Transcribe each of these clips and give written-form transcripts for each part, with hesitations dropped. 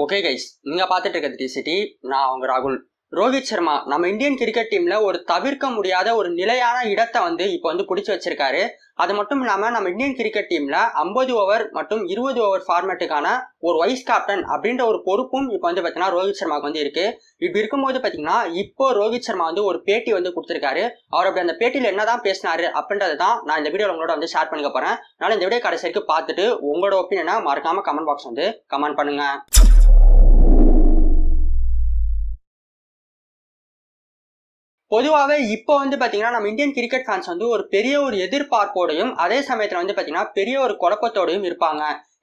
Okay guys, நீங்க பார்த்துட்டு இருக்கிறது டிசிடி. நான் உங்க ராகுல். ரோஹித் சர்மா நம்ம இந்தியன் கிரிக்கெட் டீம்ல ஒரு தவிர்க்க முடியாத ஒரு நிலையான இடத்தை இப்போ பிடிச்சி வச்சிருக்காரு. அது மட்டும் இல்லாம நம்ம இந்தியன் கிரிக்கெட் டீம்ல 50 ஓவர் மற்றும் 20 ஓவர் ஃபார்மேட்டுக்கான ஒரு வைஸ் கேப்டன் அப்படின்ற ஒரு பொறுப்பும் இப்போ பாத்தீங்கன்னா ரோஹித் சர்மாவுக்கு இருக்கு. இப்படி இருக்கும்போது பாத்தீங்கன்னா இப்போ ரோஹித் சர்மா ஒரு பேட்டி கொடுத்திருக்காரு. அவர் அப்படி அந்த பேட்டியில என்னதான் பேசினாரு அப்படின்றது தான் நான் இந்த வீடியோ உங்களோட ஷேர் பண்ணிக்க போறேன். அதனால இந்த வீடியோ கடைசி வரைக்கும் பார்த்துட்டு உங்களோட ஒப்பீனியனை மறக்காம கமெண்ட் பாக்ஸ் கமெண்ட் பண்ணுங்க. பொதுவாகவே இப்போ பாத்தீங்கன்னா நம்ம இந்தியன் கிரிக்கெட் ஃபேன்ஸ் ஒரு பெரிய ஒரு எதிர்பார்ப்போடையும் அதே சமயத்துல பாத்தீங்கன்னா பெரிய ஒரு குழப்பத்தோடையும் இருப்பாங்க.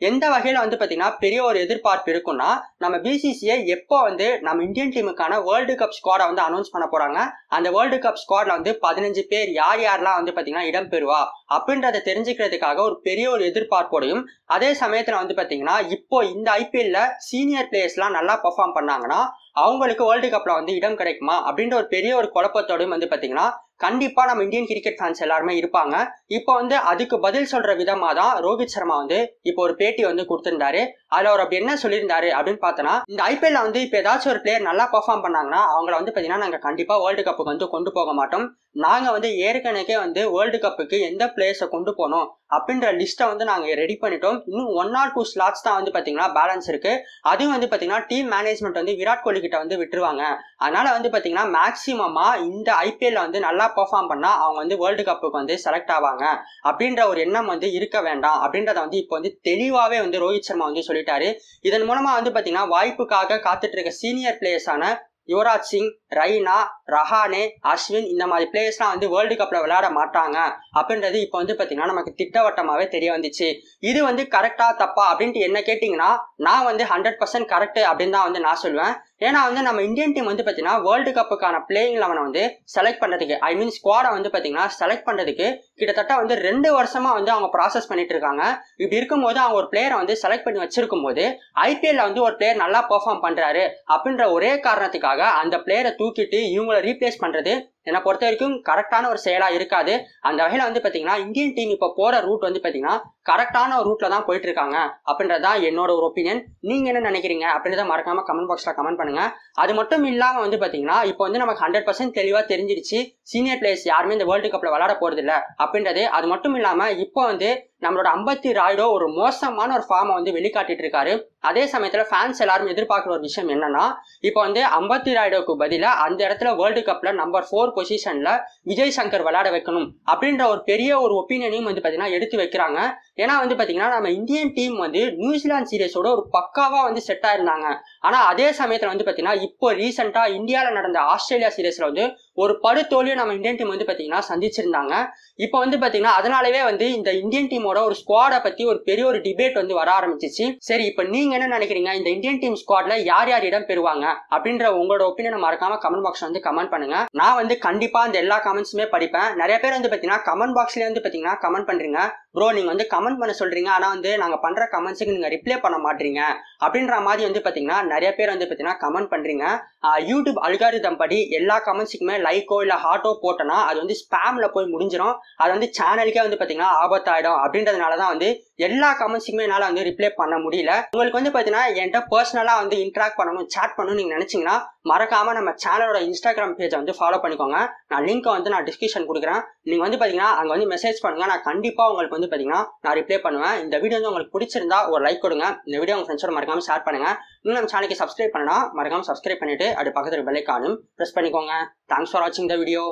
எந்த வகையில பாத்தீங்கன்னா பெரிய ஒரு எதிர்பார்ப்பு இருக்குன்னா, நம்ம பிசிசிஐ எப்போ நம்ம இந்தியன் டீமுக்கான வேர்ல்டு கப் ஸ்குவாடை அனௌன்ஸ் பண்ண போறாங்க, அந்த வேர்ல்டு கப் ஸ்குவாட்ல 15 பேர் யார் யாரெல்லாம் பாத்தீங்கன்னா இடம் பெறுவா அப்படின்றத தெரிஞ்சுக்கிறதுக்காக ஒரு பெரிய ஒரு எதிர்பார்ப்போடையும் அதே சமயத்துல பாத்தீங்கன்னா இப்போ இந்த ஐபிஎல்ல சீனியர் பிளேயர்ஸ் எல்லாம் நல்லா பெர்ஃபார்ம் பண்ணாங்கன்னா அவங்களுக்கு வேர்ல்டு கப்ல இடம் கிடைக்குமா அப்படின்ற ஒரு பெரிய ஒரு குழப்பத்தோடையும் பாத்தீங்கன்னா கண்டிப்பா நம்ம இந்தியன் கிரிக்கெட் ஃபேன்ஸ் எல்லாருமே இருப்பாங்க. இப்போ அதுக்கு பதில் சொல்ற விதமா தான் ரோஹித் சர்மா இப்போ ஒரு பேட்டி கொடுத்திருந்தாரு. அதுல அவர் அப்படி என்ன சொல்லியிருந்தாரு அப்படின்னு பார்த்தோன்னா, இந்த ஐபிஎல்ல இப்ப ஏதாச்சும் ஒரு பிளேயர் நல்லா பெர்ஃபார்ம் பண்ணாங்கன்னா அவங்கள பாத்தீங்கன்னா நாங்க கண்டிப்பா வேர்ல்டு கப்புக்கு கொண்டு போக மாட்டோம். நாங்க ஏற்கனவே வேர்ல்டு கப்புக்கு எந்த பிளேயர்ஸை கொண்டு போனோம் அப்படின்ற லிஸ்ட்டை நாங்க ரெடி பண்ணிட்டோம். இன்னும் 1 or 2 ஸ்லாட்ஸ் தான் பாத்தீங்கன்னா பேலன்ஸ் இருக்கு. அதுவும் பாத்தீங்கன்னா டீம் மேனேஜ்மெண்ட் விராட் கோலி கிட்ட விட்டுருவாங்க. அதனால பாத்தீங்கன்னா மேக்சிமமா இந்த ஐபிஎல்ல நல்லா பெர்ஃபார்ம் பண்ணா அவங்க வேர்ல்டு கப்புக்கு செலக்ட் ஆவாங்க அப்படின்ற ஒரு எண்ணம் இருக்க வேண்டாம் அப்படின்றத இப்போ தெளிவாவே ரோஹித் சர்மா சொல்லிட்டாரு. இதன் மூலமா பாத்தீங்கன்னா வாய்ப்புக்காக காத்துட்டு இருக்க சீனியர் பிளேயர்ஸான யுவராஜ் சிங், ரெய்னா, ரஹானே, அஸ்வின் இந்த மாதிரி பிளேயர்ஸ்லாம் வேர்ல்டு கப்ல விளையாட மாட்டாங்க அப்படின்றது இப்போ பாத்தீங்கன்னா நமக்கு திட்டவட்டமாவே தெரிய வந்துச்சு. இது கரெக்டா தப்பா அப்படின்ட்டு என்ன கேட்டீங்கன்னா நான் 100% கரெக்ட் அப்படின்னு தான் நான் சொல்லுவேன். ஏன்னா நம்ம இந்தியன் டீம் பாத்தீங்கன்னா வேர்ல்டு கப்புக்கான பிளேயிங் லெவனை செலக்ட் பண்றதுக்கு ஸ்குவாடை பாத்தீங்கன்னா செலக்ட் பண்றதுக்கு கிட்டத்தட்ட 2 வருஷமா அவங்க ப்ராசஸ் பண்ணிட்டு இருக்காங்க. இப்படி இருக்கும்போது அவங்க ஒரு பிளேயரை செலக்ட் பண்ணி வச்சிருக்கும் போது ஐபிஎல்ல ஒரு பிளேயர் நல்லா பெர்ஃபார்ம் பண்றாரு அப்படின்ற ஒரே காரணத்துக்காக அந்த பிளேயரை தூக்கிட்டு இவங்களை ரீப்ளேஸ் பண்றது என்னை பொறுத்த வரைக்கும் கரெக்டான ஒரு செயலா இருக்காது. அந்த வகையில பாத்தீங்கன்னா இந்தியன் டீம் இப்ப போற ரூட் பாத்தீங்கன்னா கரெக்டான ஒரு ரூட்ல தான் போயிட்டு இருக்காங்க அப்படின்றதான் என்னோட ஒரு ஒப்பீனியன். நீங்க என்ன நினைக்கிறீங்க அப்படின்றத மறக்காம கமெண்ட் பாக்ஸ்ல கமெண்ட் பண்ணுங்க. அது மட்டும் இல்லாம பாத்தீங்கன்னா இப்போ நமக்கு 100% தெளிவா தெரிஞ்சிருச்சு சீனியர் பிளேயர்ஸ் யாருமே இந்த வேர்ல்டு கப்ல விளையாட போறது இல்ல அப்படின்றது. அது மட்டும் இல்லாம இப்போ நம்மளோட அம்பத்தி ராயுடு ஒரு மோசமான ஒரு ஃபார்மை வெளிக்காட்டிட்டு இருக்காரு. அதே சமயத்துல ஃபேன்ஸ் எல்லாரும் எதிர்பார்க்கிற ஒரு விஷயம் என்னன்னா, இப்போ அம்பத்தி ராயுடுக்கு பதிலா அந்த இடத்துல வேர்ல்டு கப்ல நம்பர் 4 பொசிஷன்ல விஜய் சங்கர் விளையாட வைக்கணும் அப்படின்ற ஒரு பெரிய ஒரு ஒப்பீனியனையும் பாத்தீங்கன்னா எடுத்து வைக்கிறாங்க. ஏன்னா பாத்தீங்கன்னா நம்ம இந்தியன் டீம் நியூசிலாந்து சீரீஸோட ஒரு பக்காவா செட் ஆயிருந்தாங்க. ஆனா அதே சமயத்துல பாத்தீங்கன்னா இப்போ ரீசெண்டா இந்தியால நடந்த ஆஸ்திரேலியா சீரீஸ்ல ஒரு படுதோல்வியை நம்ம இந்தியன் டீம் பாத்தீங்கன்னா சந்திச்சிருந்தாங்க. இப்போ பாத்தீங்கன்னா அதனாலவே இந்த இந்தியன் டீமோட ஒரு ஸ்குவாடை பத்தி ஒரு பெரிய ஒரு டிபேட் வர ஆரம்பிச்சிச்சு. சரி, இப்போ நீங்க என்ன நினைக்கிறீங்க, இந்த இந்தியன் டீம் ஸ்குவாட்ல யார் யார் இடம் பெறுவாங்க அப்படின்ற உங்களோட ஒப்பீனியனை மறக்காம கமெண்ட் பாக்ஸ்ல கமெண்ட் பண்ணுங்க. நான் கண்டிப்பா அந்த எல்லா கமெண்ட்ஸுமே படிப்பேன். நிறைய பேர் பாத்தீங்கன்னா கமெண்ட் பாக்ஸ்லயே பாத்தீங்கன்னா கமெண்ட் பண்றீங்க, ப்ரோ நீங்க கமெண்ட் பண்ண சொல்றீங்க ஆனா நாங்க பண்ற கமெண்ட்ஸுக்கு நீங்க ரிப்ளை பண்ண மாட்டீங்க அப்படின்ற மாதிரி பாத்தீங்கன்னா நிறைய பேர் பாத்தீங்கன்னா கமெண்ட் பண்றீங்க. யூடியூப் அல்காரிதம் படி எல்லா கமெண்ட்ஸுக்குமே லைக்கோ இல்ல ஹார்ட்டோ போட்டோன்னா அது ஸ்பாம்ல போய் முடிஞ்சிடும். அது சேனலுக்கே பாத்தீங்கன்னா ஆபத்தாயிடும். அப்படின்றதுனாலதான் எல்லா கமெண்ட்ஸுக்குமே என்னால ரிப்ளை பண்ண முடியல. உங்களுக்கு பாத்தீங்கன்னா என்கிட்ட பர்சனலா இன்டராக்ட் பண்ணணும், சாட் பண்ணணும் நீங்க நினைச்சீங்கன்னா மறக்காம நம்ம சேனலோட இன்ஸ்டாகிராம் பேஜை ஃபாலோ பண்ணிக்கோங்க. நான் லிங்க் நான் டிஸ்கிரிப்ஷன் கொடுக்குறேன். நீங்க பாத்தீங்கன்னா அங்க மெசேஜ் பண்ணுங்க. நான் கண்டிப்பா உங்களுக்கு பாத்தீங்கன்னா நான் ரிப்ளை பண்ணுவேன். இந்த வீடியோ உங்களுக்கு பிடிச்சிருந்தா ஒரு லைக் கொடுங்க. இந்த வீடியோ உங்க ஃப்ரெண்ட்ஸோட மறக்காம ஷேர் பண்ணுங்க. இன்னும் நம்ம சேனலுக்கு சப்ஸ்கிரைப் பண்ணா மறக்காம சப்ஸ்கிரைப் பண்ணிட்டு அது பக்கத்துல பெல் ஐகானும் பிரஸ் பண்ணிக்கோங்க. தேங்க்ஸ் ஃபார் வாட்சிங் த வீடியோ.